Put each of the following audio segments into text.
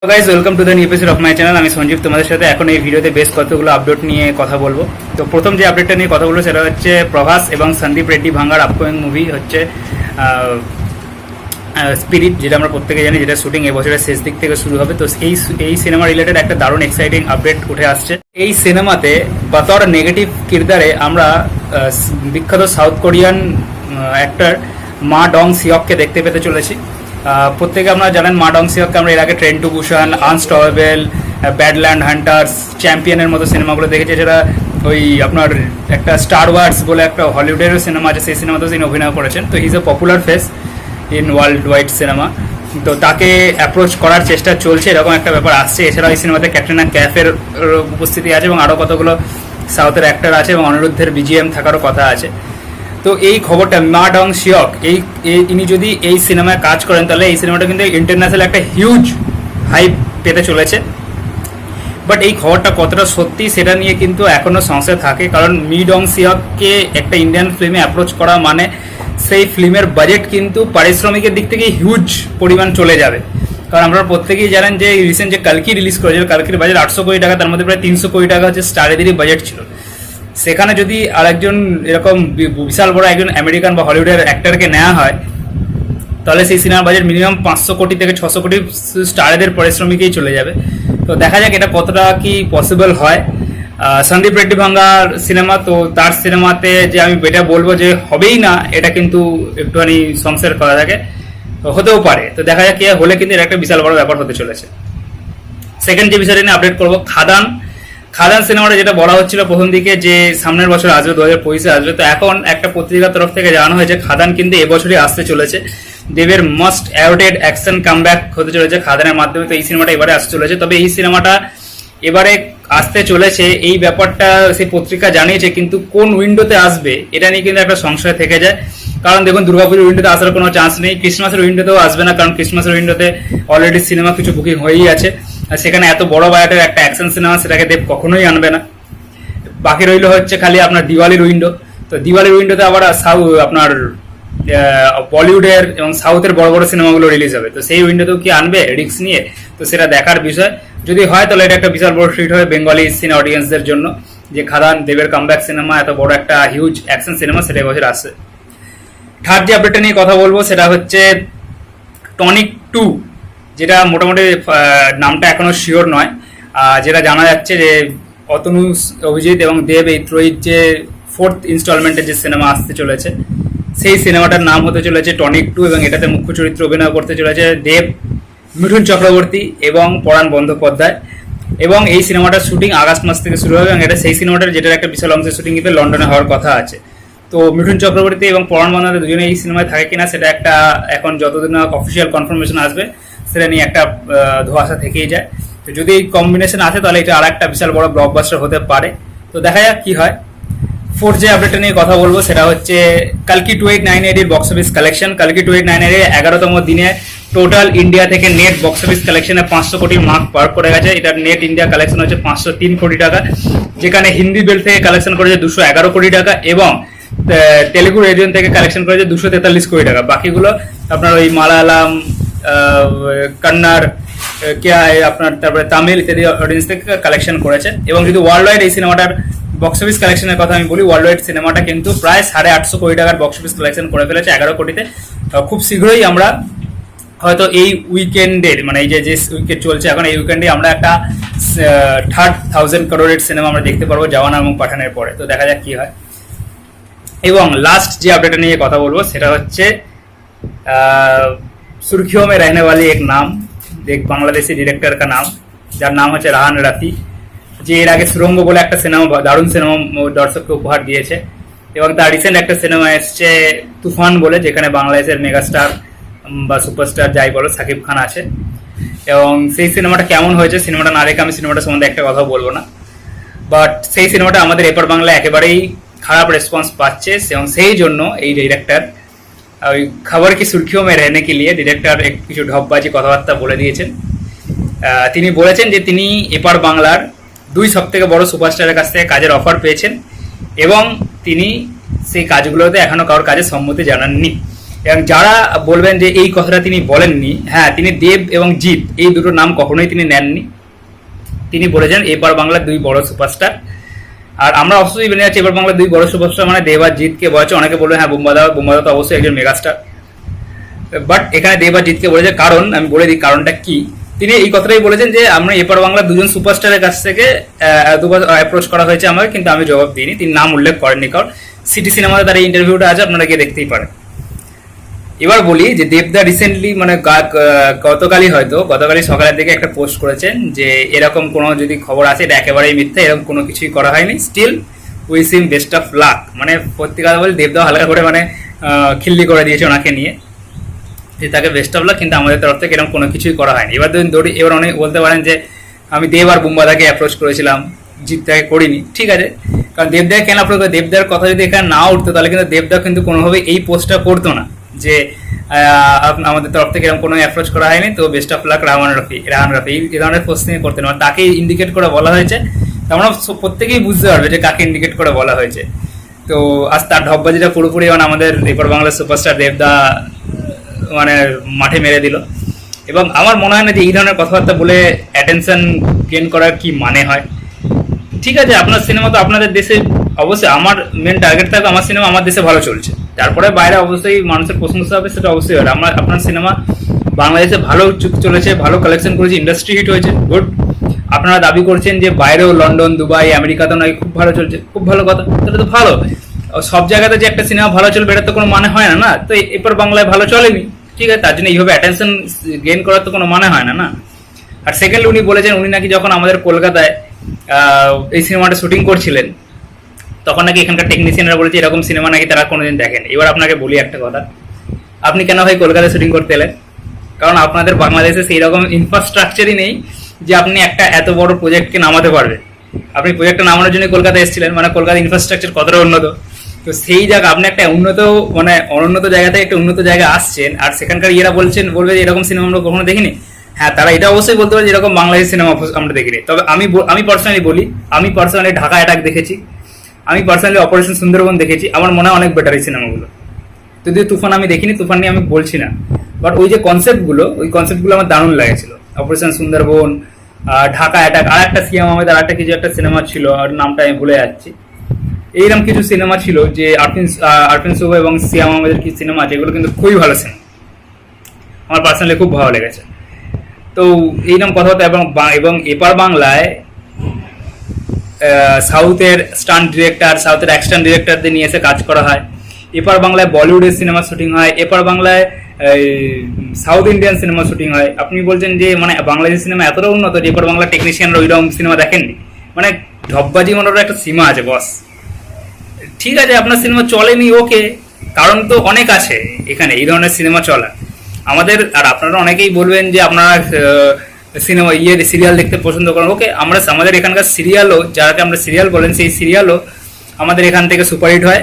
তো guys, welcome to the new episode of my channel. আমি সঞ্জীব, তোমাদের সাথে এখন এই ভিডিওতে বেশ কতগুলো আপডেট নিয়ে কথা বলবো। তো প্রথম যে আপডেটটা নিয়ে কথা বলবো সেটা হচ্ছে প্রভাস এবং সন্দীপ রেড্ডি ভাঙ্গার আপকামিং মুভি হচ্ছে স্পিরিট, যেটা আমরা প্রত্যেকে জানি, যেটা শুটিং এবছরের শেষ দিক থেকে শুরু হবে। তো এই সিনেমা রিলেটেড একটা দারুণ এক্সাইটিং আপডেট উঠে আসছে। এই সিনেমাতে বতর নেগেটিভ কিরদারে আমরা বিখ্যাত সাউথ কোরিয়ান অ্যাক্টর মা ডং সিয়ককে দেখতে পেতে চলেছি। প্রত্যেকে আপনারা জানেন মা ডং সিয়ককে আমরা এর আগে train to Busan, unstoppable, Badland Hunters, চ্যাম্পিয়নের মতো সিনেমাগুলো দেখেছি, যেটা ওই আপনার একটা স্টার ওয়ার্স বলে একটা হলিউডেরও সিনেমা আছে, সেই সিনেমাতেও তিনি অভিনয় করেছেন। তো he is a popular face in world wide cinema. তো তাকে অ্যাপ্রোচ করার চেষ্টা চলছে, এরকম একটা ব্যাপার আসছে। এছাড়াও এই সিনেমাতে ক্যাটরিনা ক্যাফের উপস্থিতি আছে এবং আরও কতগুলো সাউথের অ্যাক্টর আছে এবং অনিরুদ্ধের বিজিএম থাকারও কথা আছে। তো এই খবরটা মা ডং সিয়ক ইনি যদি এই সিনেমায় কাজ করেন তাহলে এই সিনেমাটা কিন্তু ইন্টারন্যাশনাল একটা হিউজ হাইপ পেতে চলেছে। বাট এই খবরটা কতটা সত্যি সেটা নিয়ে কিন্তু এখনও সংশয় থাকে, কারণ মি ডং সিয়ককে একটা ইন্ডিয়ান ফিল্মে অ্যাপ্রোচ করা মানে সেই ফিল্মের বাজেট কিন্তু পারিশ্রমিকের দিক থেকে হিউজ পরিমাণ চলে যাবে। কারণ আপনারা প্রত্যেকেই জানেন যে রিসেন্ট যে কালকি রিলিজ করেছিল, কালকির বাজেট 800 কোটি টাকা, তার মধ্যে প্রায় 300 কোটি টাকা হচ্ছে স্টারেদেরই বাজেট ছিল। সেখানে যদি আরেকজন এরকম বিশাল বড় একজন আমেরিকান বা হলিউডের অ্যাক্টরকে নেওয়া হয় তাহলে সেই সিনেমার বাজেট মিনিমাম 500 কোটি থেকে 600 কোটি স্টারেদের পারিশ্রমিকেই চলে যাবে। তো দেখা যাক এটা কতটা কি পসিবল হয়। সন্দীপ রেড্ডি ভাঙ্গার সিনেমা, তো তার সিনেমাতে যে আমি এটা বলবো যে হবেই না এটা কিন্তু একটুখানি সংশয়ের করা থাকে, হতেও পারে। তো দেখা যাক কি হলে কিন্তু এটা একটা বিশাল বড় ব্যাপার হতে চলেছে। সেকেন্ড যে বিষয়টা নিয়ে আপডেট করবো, খাদান সিনেমাটা যেটা বলা হচ্ছিল প্রথম দিকে যে সামনের বছর আসবে, 2025-এ আসবে। তো এখন একটা পত্রিকার তরফ থেকে জানানো হয়েছে খাদান কিন্তু এবছরই আসতে চলেছে। দেবের মোস্ট অ্যাওয়েটেড অ্যাকশন কামব্যাক হতে চলেছে খাদানের মাধ্যমে। তো এই সিনেমাটা এবারে আসতে চলেছে, তবে এই সিনেমাটা এবারে আসতে চলেছে এই ব্যাপারটা সেই পত্রিকা জানিয়েছে, কিন্তু কোন উইন্ডোতে আসবে এটা নিয়ে কিন্তু একটা সংশয় থেকে যায়। কারণ দেখুন, দুর্গাপুজোর উইন্ডোতে আসার কোনো চান্স নেই, ক্রিসমাসের উইন্ডোতেও আসবে না, কারণ ক্রিসমাসের উইন্ডোতে অলরেডি সিনেমা কিছু বুকিং হয়েই আছে। আর সেখানে এত বড় বাজেটের একটা অ্যাকশন সিনেমা, সেটাকে দেব কখনোই আনবে না। বাকি রইল হচ্ছে খালি আপনার দিওয়ালির উইন্ডো। তো দিওয়ালির উইন্ডোতে আবার আপনার বলিউডের এবং সাউথের বড় বড় সিনেমাগুলো রিলিজ হবে। তো সেই উইন্ডোতেও কি আনবে রিস্ক নিয়ে, তো সেটা দেখার বিষয়। যদি হয় তাহলে এটা একটা বিশাল বড় ট্রিট হবে বেঙ্গলি সিনেমা অডিয়েন্সদের জন্য, যে খাদান দেবের কামব্যাক সিনেমা, এত বড় একটা হিউজ অ্যাকশন সিনেমা, সেটা এবছর আসছে। থার্ড যে আপডেটটা নিয়ে কথা বলবো সেটা হচ্ছে টনিক 2, যেটা মোটামুটি নামটা এখনো শিওর নয়। যেটা জানা যাচ্ছে যে অতনু, অভিজিৎ এবং দেব এই ত্রয়ীর যে 4th ইনস্টলমেন্টের যে সিনেমা আসতে চলেছে, সেই সিনেমাটার নাম হতে চলেছে টনিক 2 এবং এটাতে মুখ্য চরিত্রে অভিনয় করতে চলেছে দেব, মিঠুন চক্রবর্তী এবং পরাণ বন্দ্যোপাধ্যায়। এবং এই সিনেমাটার শুটিং আগস্ট মাস থেকে শুরু হবে এবং এটা সেই সিনেমাটার যেটার একটা বিশাল অংশের শুটিং কিন্তু লন্ডনে হওয়ার কথা আছে। তো মিঠুন চক্রবর্তী এবং পরাণ বন্দ্যোপাধ্যায় দুজনে এই সিনেমায় থাকে কিনা সেটা একটা এখন যতদিন না অফিসিয়াল কনফার্মেশন আসবে সেটা নিয়ে একটা ধোঁয়াশা থেকেই যায়। তো যদি এই কম্বিনেশন আসে তাহলে এটা আর একটা বিশাল বড় ব্লকবাস্টার হতে পারে। তো দেখা যাক কি হয়। ফোর্থ যে আপডেটটা নিয়ে কথা বলবো সেটা হচ্ছে কালকি 2898 এর বক্স অফিস কালেকশন। কালকি 2898 এর 11তম দিনে টোটাল ইন্ডিয়া থেকে নেট বক্স অফিস কালেকশনে 500 কোটি মার্ক পার করে গেছে। এটার নেট ইন্ডিয়া কালেকশন হচ্ছে 503 কোটি টাকা, যেখানে হিন্দি বেল্ট থেকে কালেকশন করেছে 211 কোটি টাকা এবং তেলেগু রিজন থেকে কালেকশন করেছে 243 কোটি টাকা। বাকিগুলো আপনার ওই মালায়ালাম, কন্নড়, আপনার তারপরে তামিল ইত্যাদি অডিয়েন্স থেকে কালেকশন করেছে। এবং যদি ওয়ার্ল্ড ওয়াইড এই সিনেমাটার বক্স অফিস কালেকশনের কথা আমি বলি, ওয়ার্ল্ড ওয়াইড সিনেমাটা কিন্তু প্রায় 850 কোটি টাকার বক্স অফিস কালেকশন করে ফেলেছে 11 কোটিতে। খুব শীঘ্রই আমরা হয়তো এই উইকেন্ডের, মানে এই যে উইকেন্ড চলছে এখন, এই উইকেন্ডে আমরা একটা 3000 করোড়ের সিনেমা আমরা দেখতে পারবো জওয়ানা এবং পাঠানের পরে। তো দেখা যাক কি হয়। এবং লাস্ট যে আপডেটটা নিয়ে কথা বলবো সেটা হচ্ছে सुर्खियों में रहने वाली एक नाम, एक বাংলাদেশি ডিরেক্টর का नाम, যার নাম হচ্ছে রাহান রাফি, যে এর আগে সুরঙ্গ বলে একটা সিনেমা, দারুণ সিনেমা দর্শককে উপহার দিয়েছে। এবং তার রিসেন্ট একটা সিনেমা এসছে তুফান বলে, যেখানে বাংলাদেশের মেগাস্টার বা সুপারস্টার যাই বলো সাকিব খান আছে। এবং সেই সিনেমাটা কেমন হয়েছে, সিনেমাটা না দেখে আমি সিনেমাটা সম্বন্ধে একটা কথা বলবো না, বাট সেই সিনেমাটা আমাদের এপার বাংলায় একেবারেই খারাপ রেসপন্স পাচ্ছে। এবং সেই জন্য এই ডিরেক্টর ওই খবর কি সুরখিও মে রহনে কে লিয়ে ডিরেক্টর কিছু ঢপবাজি কথাবার্তা বলে দিয়েছেন। তিনি বলেছেন যে তিনি এপার বাংলার 2 সবথেকে বড় সুপারস্টারের কাছ থেকে কাজের অফার পেয়েছেন এবং তিনি সেই কাজগুলোতে এখনো কারোর কাজে সম্মতি জানাননি। এবং যারা বলবেন যে এই কথাটা তিনি বলেননি, হ্যাঁ, তিনি দেব এবং জিৎ এই দুটো নাম কখনোই তিনি নেননি। তিনি বলেছেন এপার বাংলার দুই বড় সুপারস্টার। আর আমরা অবশ্যই মেনে যাচ্ছি এবার বাংলার দুই বড় সুপারস্টার মানে দেব আর জিৎকে বলেছে। অনেকে বলবে হ্যাঁ বুম্বাদা তো অবশ্যই একজন মেগাস্টার, বাট এখানে দেব আর জিৎকে বলেছে কারণ আমি বলে দিই কারণটা কি। তিনি এই কথাটাই বলেছেন যে আমরা এপার বাংলার দুজন সুপারস্টারের কাছ থেকে দুবার অ্যাপ্রোচ করা হয়েছে আমাকে, কিন্তু আমি জবাব দিইনি। তিনি নাম উল্লেখ করেননি, কারণ সিটি সিনেমাতে তার এই ইন্টারভিউটা আছে, আপনারা গিয়ে দেখতেই পারেন। এবার বলি যে দেবদা রিসেন্টলি মানে গতকালই সকালের দিকে একটা পোস্ট করেছেন যে এরকম কোনো যদি খবর আছে এটা একেবারেই মিথ্যা, এরকম কোনো কিছুই করা হয়নি, still wish him best of luck. মানে সত্যি কথা বলে দেবদা হালকা করে মানে খিল্লি করে দিয়েছে ওনাকে নিয়ে, যে তাকে বেস্ট অফ লাক, কিন্তু আমাদের তরফ থেকে এরকম কোনো কিছুই করা হয়নি। এবার অনেক বলতে পারেন যে আমি দেব আর বুম্বাদাকে অ্যাপ্রোচ করেছিলাম, জিতটাকে করিনি। ঠিক আছে, কারণ দেবদাকে কেন অ্যাপ্রোচ করে, দেবদার কথা যদি এখানে না উঠতো তাহলে কিন্তু দেবদা কিন্তু কোনোভাবে এই পোস্টটা করতো না যে আমাদের তরফ থেকে এরকম কোনো অ্যাপ্রোচ করা হয়নি, তো best of luck Rahan Rafi এই ধরনের পোস্ট নিয়ে করতেন। তাকে ইন্ডিকেট করে বলা হয়েছে, আমরা প্রত্যেকেই বুঝতে পারবে যে কাকে ইন্ডিকেট করে বলা হয়েছে। তো আজ তার ঢপবাজিটা পুরোপুরি মানে আমাদের এপার বাংলার সুপারস্টার দেবদা মানে মাঠে মেরে দিল। এবং আমার মনে হয় না যে এই ধরনের কথাবার্তা বলে অ্যাটেনশন গেইন করার কি মানে হয়। ঠিক আছে, আপনার সিনেমা তো আপনাদের দেশে, অবশ্যই আমার মেন টার্গেট থাকবে আমার সিনেমা আমার দেশে ভালো চলছে, তারপরে বাইরে অবশ্যই মানুষের প্রশংসা হবে, সেটা অবশ্যই হবে। আপনার সিনেমা বাংলাদেশে ভালো চলেছে, ভালো কালেকশন করেছে, ইন্ডাস্ট্রি হিট হয়েছে, গুড। আপনারা দাবি করছেন যে বাইরেও লন্ডন, দুবাই, আমেরিকাতেও নাকি খুব ভালো চলছে, খুব ভালো কথা, তাহলে তো ভালো। সব জায়গাতে যে একটা সিনেমা ভালো চলবে এটা তো কোনো মানে হয় না, না? তো এরপর বাংলায় ভালো চলেনি, ঠিক আছে, তার জন্য এইভাবে অ্যাটেনশন গেইন করার তো কোনো মানে হয় না, না? আর সেকেন্ডলি উনি বলেছেন উনি নাকি যখন আমাদের কলকাতায় এই সিনেমাটা শুটিং করছিলেন তখন নাকি এখানকার টেকনিশিয়ানরা বলেছে এরকম সিনেমা নাকি তারা কোনোদিন দেখেন। এবার আপনাকে বলি একটা কথা, আপনি কেন ভাই কলকাতায় শুটিং করতে এলেন? কারণ আপনাদের বাংলাদেশে সেই রকম ইনফ্রাস্ট্রাকচারই নেই যে আপনি একটা এত বড় প্রজেক্টকে নামাতে পারবেন। আপনি প্রজেক্টটা নামানোর জন্য কলকাতায় এসেছিলেন, মানে কলকাতার ইনফ্রাস্ট্রাকচার কতটা উন্নত। তো সেই জায়গা আপনি একটা অনুন্নত জায়গা থেকে একটা উন্নত জায়গায় আসছেন, আর সেখানকার ইয়েরা বলবে যে এরকম সিনেমা আমরা কখনো দেখিনি। হ্যাঁ, তারা এটা অবশ্যই বলতে পারে যেরকম বাংলাদেশ সিনেমা আমরা দেখিনি। তবে আমি পার্সোনালি বলি, আমি পার্সোনালি ঢাকা অ্যাটাক দেখেছি, আমি পার্সোনালি অপারেশন সুন্দরবন দেখেছি, আমার মনে হয় অনেক বেটার এই সিনেমাগুলো। যদিও তুফান আমি দেখিনি, তুফান নিয়ে আমি বলছি না, বাট ওই যে কনসেপ্টগুলো আমার দারুণ লেগেছিল। অপারেশন সুন্দরবন, ঢাকা অ্যাটাক, আর একটা সিয়াম আহমেদ আর একটা কিছু একটা সিনেমা ছিল, আর নামটা আমি ভুলে যাচ্ছি। এইরকম কিছু সিনেমা ছিল যে আরফিন শুভ এবং সিয়াম আহমেদের কিছু সিনেমা আছে, এগুলো কিন্তু খুবই ভালো সিনেমা, আমার পার্সোনালি খুব ভালো লেগেছে। তো এইরকম কথাবার্তা এবং এপার বাংলায় সাউথের স্টান্ট ডিরেক্টর, সাউথের অ্যাকশন ডিরেক্টরদের নিয়ে এসে কাজ করা হয়। এপার বাংলায় বলিউডের সিনেমা শুটিং হয়, এপার বাংলায় সাউথ ইন্ডিয়ান সিনেমা শুটিং হয়। আপনি বলছেন যে মানে বাংলাদেশি সিনেমা এতটা উন্নত যে এপার বাংলা টেকনিশিয়ানরা ওইরকম সিনেমা দেখেননি? মানে ঢপবাজি মনোর একটা সীমা আছে বস। ঠিক আছে, আপনার সিনেমা চলেনি, ওকে, কারণ তো অনেক আছে এখানে এই ধরনের সিনেমা চলা আমাদের। আর আপনারা অনেকেই বলবেন যে আপনারা সিনেমা সিরিয়াল দেখতে পছন্দ করেন, ওকে, আমাদের এখানকার সিরিয়ালও, যারাকে আমরা সিরিয়াল বলেন, সেই সিরিয়ালও আমাদের এখান থেকে সুপারহিট হয়,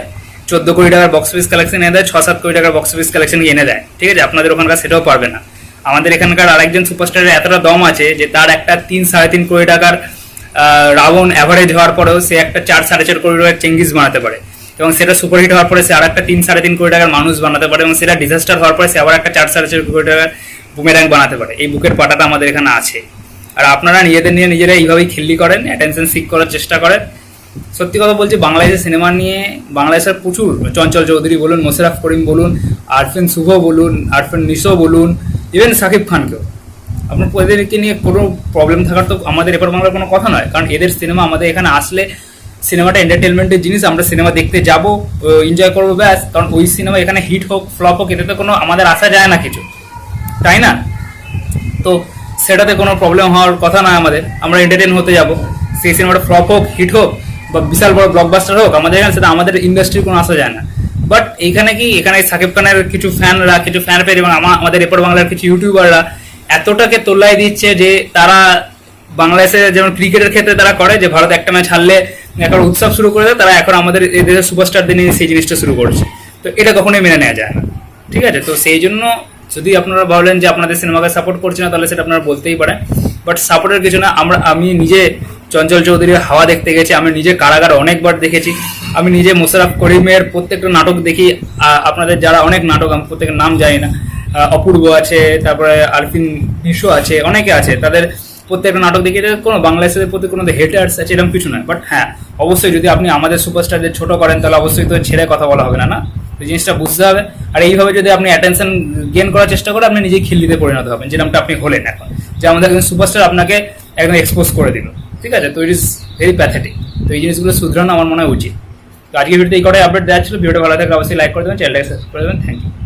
14 কোটি টাকার বক্স অফিস কালেকশন এনে দেয়, 6-7 কোটি টাকার বক্স অফিস কালেকশন এনে দেয়। ঠিক আছে, আপনাদের ওখানকার সেটাও পারবে না। আমাদের এখানকার আরেকজন সুপারস্টারের এতটা দম আছে যে তার একটা 3-3.5 কোটি টাকার রাবণ অ্যাভারেজ হওয়ার পরেও সে একটা 4-4.5 কোটি টাকার চেঙ্গিস বানাতে পারে, এবং সেটা সুপারহিট হওয়ার পরে সে আর একটা 3-3.5 কোটি টাকার মানুষ বানাতে পারে, এবং সেটা ডিজাস্টার হওয়ার পরে সে আবার একটা 4-4.5 কোটি টাকার বুমেরাং বানাতে পারে। এই বুকের পাটাটা আমাদের এখানে আছে। আর আপনারা নিজেরা এইভাবেই খিল্লি করেন, অ্যাটেনশন সিক করার চেষ্টা করেন। সত্যি কথা বলছি, বাংলাদেশের সিনেমা নিয়ে বাংলাদেশের প্রচুর, চঞ্চল চৌধুরী বলুন, মোশাররফ করিম বলুন, আরফিন শুভ বলুন, আরফিন নিশো বলুন, ইভেন শাকিব খানকেও, আপনার এদেরকে নিয়ে কোনো প্রবলেম থাকার তো আমাদের এপার বাংলার কোনো কথা নয়। কারণ এদের সিনেমা আমাদের এখানে আসলে সিনেমাটা এন্টারটেনমেন্টের জিনিস, আমরা সিনেমা দেখতে যাবো, এনজয় করবো, ব্যাস। কারণ ওই সিনেমা এখানে হিট হোক ফ্লপ হোক এটাতে কোনো আমাদের আসা যায় না কিছু, তাই না? তো সেটাতে কোনো প্রবলেম হওয়ার কথা নয় আমাদের, আমরা এন্টারটেন হতে যাবো। সেই সিনেমাটা ফ্লপ হোক, হিট হোক, বা বিশাল বড় ব্লকবাস্টার হোক, আমাদের এখানে সেটা আমাদের ইন্ডাস্ট্রির কোনো আসা যায় না। বাট এখানে সাকিব খানের কিছু ফ্যান পেয়ে এবং আমাদের এপার বাংলার কিছু ইউটিউবাররা এতটাকে তোল্লাই দিচ্ছে যে তারা বাংলাদেশে যেমন ক্রিকেটের ক্ষেত্রে তারা করে যে ভারত একটা ম্যাচ হারলে এখন উৎসব শুরু করে দেয়, তারা এখন আমাদের এই দেশের সুপারস্টারদের নিয়ে সেই জিনিসটা শুরু করছে। তো এটা কখনোই মেনে নেওয়া যায় না, ঠিক আছে? তো সেই জন্য যদি আপনারা বলেন যে আপনাদের সিনেমাকে সাপোর্ট করছে না, তাহলে সেটা আপনারা বলতেই পারেন, বাট সাপোর্টের কিছু না। আমি নিজে চঞ্চল চৌধুরীর হাওয়া দেখতে গেছি, আমি নিজে কারাগার অনেকবার দেখেছি, আমি নিজে মোশাররফ করিমের প্রত্যেকটা নাটক দেখি। আপনাদের যারা অনেক নাটক, আমি প্রত্যেকের নাম জানি না, অপূর্ব আছে, তারপরে আরফিন নিশো আছে, অনেকে আছে, তাদের প্রত্যেকটা নাটক দেখি। এটা কোনো বাংলাদেশের প্রতি কোনো হেটার্স আছে এরকম কিছু নয়, বাট হ্যাঁ অবশ্যই যদি আপনি আমাদের সুপারস্টারদের ছোট করেন তাহলে অবশ্যই তো ছেড়ে কথা বলা হবে না, না? এই জিনিসটা বুঝতে হবে। আর এইভাবে যদি আপনি অ্যাটেনশন গেইন করার চেষ্টা করেন, আপনি নিজেই খিল্লিতে পরিণত হবেন, যেরকমটা আপনি হলেন এখন, যে আমাদের একজন সুপারস্টার আপনাকে একদম এক্সপোজ করে দিল, ঠিক আছে? তো ইট ইজ ভেরি প্যাথেটিক। তো এই জিনিসগুলো শুধরানো আমার মনে হয় উচিত। তো আজকে ভিডিওতে এই কটাই আপডেট দেওয়া ছিল। ভিডিওটা ভালো থাকলে অবশ্যই লাইক করে দেবেন, চ্যানেলটাকে সাবস্ক্রাইব করে দেবেন। Thank you.